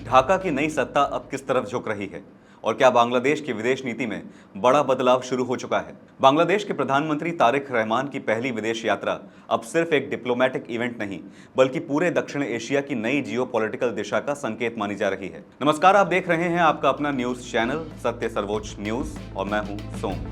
ढाका की नई सत्ता अब किस तरफ झुक रही है और क्या बांग्लादेश की विदेश नीति में बड़ा बदलाव शुरू हो चुका है? बांग्लादेश के प्रधानमंत्री तारिक रहमान की पहली विदेश यात्रा अब सिर्फ एक डिप्लोमेटिक इवेंट नहीं बल्कि पूरे दक्षिण एशिया की नई जियोपॉलिटिकल दिशा का संकेत मानी जा रही है। नमस्कार, आप देख रहे हैं आपका अपना न्यूज चैनल सत्य सर्वोच्च न्यूज और मैं हूं सोम।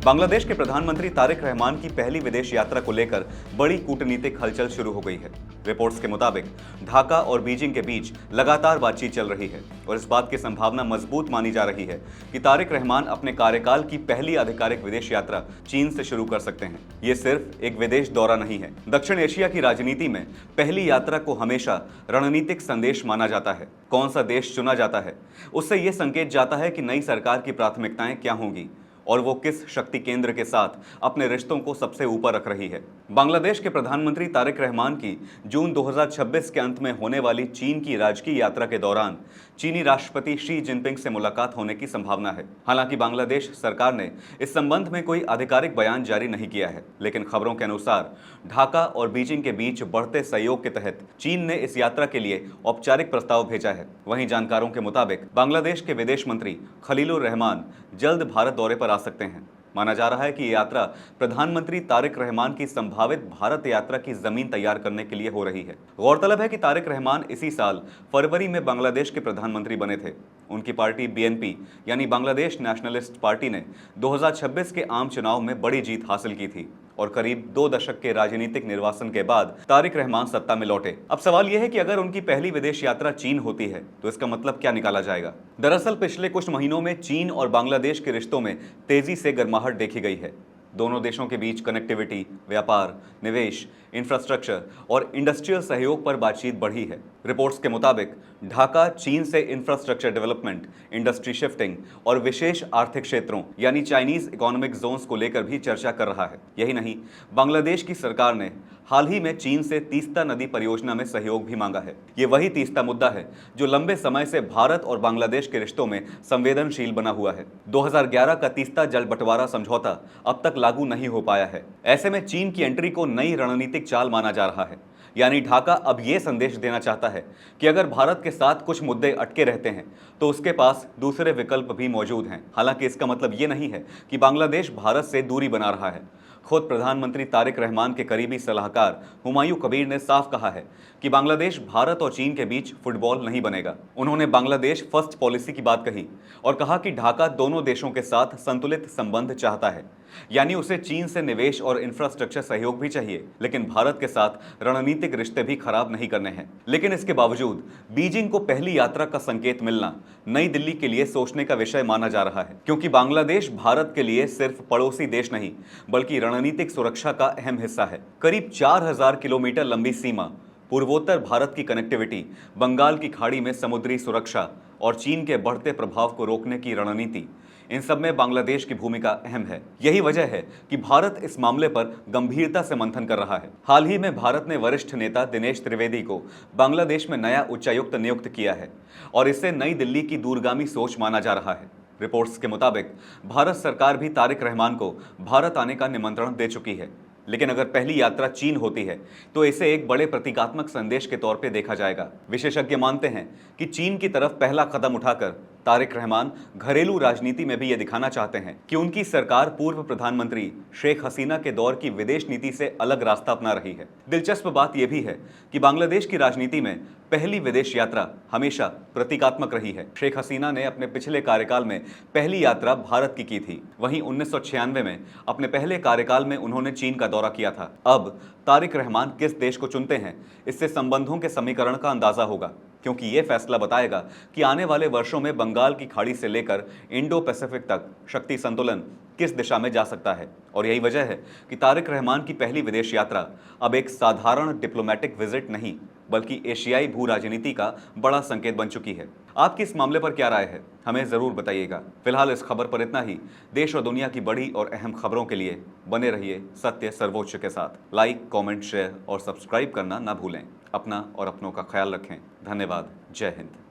बांग्लादेश के प्रधानमंत्री तारिक रहमान की पहली विदेश यात्रा को लेकर बड़ी कूटनीतिक हलचल शुरू हो गई है। रिपोर्ट्स के मुताबिक ढाका और बीजिंग के बीच लगातार बातचीत चल रही है और इस बात की संभावना मजबूत मानी जा रही है कि तारिक रहमान अपने कार्यकाल की पहली आधिकारिक विदेश यात्रा चीन से शुरू कर सकते हैं। ये सिर्फ एक विदेश दौरा नहीं है। दक्षिण एशिया की राजनीति में पहली यात्रा को हमेशा रणनीतिक संदेश माना जाता है। कौन सा देश चुना जाता है, उससे यह संकेत जाता है कि नई सरकार की प्राथमिकताएं क्या होंगी और वो किस शक्ति केंद्र के साथ अपने रिश्तों को सबसे ऊपर रख रही है। बांग्लादेश के प्रधानमंत्री तारिक रहमान की जून 2026 के अंत में होने वाली चीन की राजकीय यात्रा के दौरान चीनी राष्ट्रपति शी जिनपिंग से मुलाकात होने की संभावना है। हालांकि बांग्लादेश सरकार ने इस संबंध में कोई आधिकारिक बयान जारी नहीं किया है, लेकिन खबरों के अनुसार ढाका और बीजिंग के बीच बढ़ते सहयोग के तहत चीन ने इस यात्रा के लिए औपचारिक प्रस्ताव भेजा है। वहीं जानकारों के मुताबिक बांग्लादेश के विदेश मंत्री खलीलुर रहमान जल्द भारत दौरे पर आ सकते हैं। माना जा रहा है कि ये यात्रा प्रधानमंत्री तारिक रहमान की संभावित भारत यात्रा की जमीन तैयार करने के लिए हो रही है। गौरतलब है कि तारिक रहमान इसी साल फरवरी में बांग्लादेश के प्रधानमंत्री बने थे। उनकी पार्टी बीएनपी यानी बांग्लादेश नेशनलिस्ट पार्टी ने 2026 के आम चुनाव में बड़ी जीत हासिल की थी और करीब 2 दशक के राजनीतिक निर्वासन के बाद तारिक रहमान सत्ता में लौटे। अब सवाल यह है कि अगर उनकी पहली विदेश यात्रा चीन होती है तो इसका मतलब क्या निकाला जाएगा? दरअसल पिछले कुछ महीनों में चीन और बांग्लादेश के रिश्तों में तेजी से गर्माहट देखी गई है। दोनों देशों के बीच कनेक्टिविटी, व्यापार, निवेश, इंफ्रास्ट्रक्चर और इंडस्ट्रियल सहयोग पर बातचीत बढ़ी है। रिपोर्ट्स के मुताबिक ढाका चीन से इंफ्रास्ट्रक्चर डेवलपमेंट, इंडस्ट्री शिफ्टिंग और विशेष आर्थिक क्षेत्रों यानी चाइनीज इकोनॉमिक जोन्स को लेकर भी चर्चा कर रहा है। यही नहीं, बांग्लादेश की सरकार ने हाल ही में चीन से तीस्ता नदी परियोजना में सहयोग भी मांगा है। ये वही तीस्ता मुद्दा है जो लंबे समय से भारत और बांग्लादेश के रिश्तों में संवेदनशील बना हुआ है। 2011 का तीस्ता जल बंटवारा समझौता अब तक लागू नहीं हो पाया है। ऐसे में चीन की एंट्री को नई रणनीतिक चाल माना जा रहा है। यानी ढाका अब ये संदेश देना चाहता है कि अगर भारत के साथ कुछ मुद्दे अटके रहते हैं तो उसके पास दूसरे विकल्प भी मौजूद हैं। हालांकि इसका मतलब ये नहीं है कि बांग्लादेश भारत से दूरी बना रहा है। खुद प्रधानमंत्री तारिक रहमान के करीबी सलाहकार हुमायूं कबीर ने साफ कहा है कि बांग्लादेश भारत और चीन के बीच फुटबॉल नहीं बनेगा। उन्होंने बांग्लादेश फर्स्ट पॉलिसी की बात कही और कहा कि ढाका दोनों देशों के साथ संतुलित संबंध चाहता है। यानी उसे चीन से निवेश और इंफ्रास्ट्रक्चर सहयोग भी चाहिए, लेकिन भारत के साथ रणनीतिक रिश्ते भी खराब नहीं करने हैं। लेकिन इसके बावजूद बीजिंग को पहली यात्रा का संकेत मिलना नई दिल्ली के लिए सोचने का विषय माना जा रहा है, क्योंकि बांग्लादेश भारत के लिए सिर्फ पड़ोसी देश नहीं बल्कि रणनीतिक सुरक्षा का अहम हिस्सा है। करीब 4000 किलोमीटर लंबी सीमा, पूर्वोत्तर भारत की कनेक्टिविटी, बंगाल की खाड़ी में समुद्री सुरक्षा और चीन के बढ़ते प्रभाव को रोकने की रणनीति, इन सब में बांग्लादेश की भूमिका अहम है। यही वजह है कि भारत इस मामले पर गंभीरता से मंथन कर रहा है। हाल ही में भारत ने वरिष्ठ नेता दिनेश त्रिवेदी को बांग्लादेश में नया उच्चायुक्त नियुक्त किया है और इसे नई दिल्ली की दूरगामी सोच माना जा रहा है। रिपोर्ट्स के मुताबिक भारत सरकार भी तारिक रहमान को भारत आने का निमंत्रण दे चुकी है। लेकिन अगर पहली यात्रा चीन होती है तो इसे एक बड़े प्रतीकात्मक संदेश के तौर पे देखा जाएगा। विशेषज्ञ मानते हैं कि चीन की तरफ पहला कदम उठाकर तारिक रहमान घरेलू राजनीति में भी ये दिखाना चाहते हैं कि उनकी सरकार पूर्व प्रधानमंत्री शेख हसीना के दौर की विदेश नीति से अलग रास्ता अपना रही है। दिलचस्प बात यह भी है कि बांग्लादेश की राजनीति में पहली विदेश यात्रा हमेशा प्रतीकात्मक रही है। शेख हसीना ने अपने पिछले कार्यकाल में पहली यात्रा भारत की थी। वहीं 1996 में अपने पहले कार्यकाल में उन्होंने चीन का दौरा किया था। अब तारिक रहमान किस देश को चुनते हैं, इससे संबंधों के समीकरण का अंदाजा होगा, क्योंकि ये फैसला बताएगा कि आने वाले वर्षों में बंगाल की खाड़ी से लेकर इंडो पैसिफिक तक शक्ति संतुलन किस दिशा में जा सकता है। और यही वजह है कि तारिक रहमान की पहली विदेश यात्रा अब एक साधारण डिप्लोमेटिक विजिट नहीं बल्कि एशियाई भू राजनीति का बड़ा संकेत बन चुकी है। आपकी इस मामले पर क्या राय है, हमें जरूर बताइएगा। फिलहाल इस खबर पर इतना ही। देश और दुनिया की बड़ी और अहम खबरों के लिए बने रहिए सत्य सर्वोच्च के साथ। लाइक, कमेंट, शेयर और सब्सक्राइब करना ना भूलें। अपना और अपनों का ख्याल रखें। धन्यवाद। जय हिंद।